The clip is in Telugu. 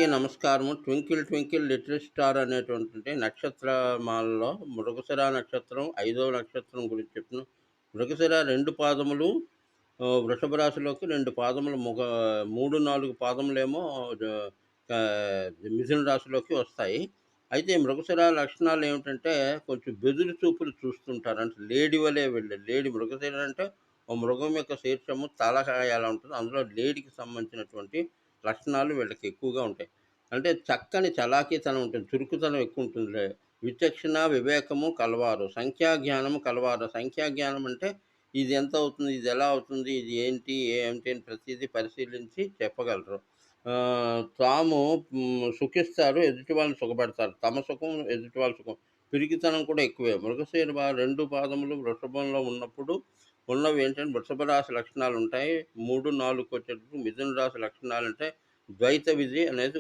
అందరికీ నమస్కారము. 'ట్వింకిల్ ట్వింకిల్ లిటిల్ స్టార్' అనేటువంటి నక్షత్రమాలలో మృగశిర నక్షత్రం 5వ నక్షత్రం గురించి చెప్తున్నాను. మృగశిర 2 పాదములు వృషభ రాశిలోకి, 2 పాదములు 3, 4 పాదములేమో ద మిథున రాశిలోకి వస్తాయి. అయితే మృగశిర లక్షణాలు ఏమిటంటే కొంచెం బెదురు చూపులు చూస్తుంటారు. అంటే లేడి వలె లేడి మృగశిర అంటే ఓ మృగం యొక్క శీర్షము తలకాయ ఎలా ఉంటుందో అందులో లేడికి సంబంధించినటువంటి లక్షణాలు వీళ్ళకి ఎక్కువగా ఉంటాయి. అంటే చక్కని చలాకీతనం ఉంటుంది. చురుకుతనం ఎక్కువుంటుంది. విచక్షణ, వివేకము కలవారు. సంఖ్యాజ్ఞానము కలవారు. సంఖ్యాజ్ఞానం అంటే ఇది ఎంత అవుతుంది? ఇది ఎలా అవుతుంది? ఇది ఏంటి? ఏమిటి? అని ప్రతీదీ పరిశీలించి చెప్పగలరు. తాము సుఖిస్తారు. ఎదుటి వాళ్ళని సుఖపెడతారు. తమ సుఖం, ఎదుటి వాళ్ళ సుఖం. పిరికితనం కూడా ఎక్కువే. మృగశిర 2 పాదములు వృషభంలో ఉన్నప్పుడు ఉన్నవేంటంటే వృషభ రాశి లక్షణాలుంటాయి. 3, 4 వచ్చేటప్పటికి మిథున రాశి లక్షణాలంటే ద్వైత విధి అనేది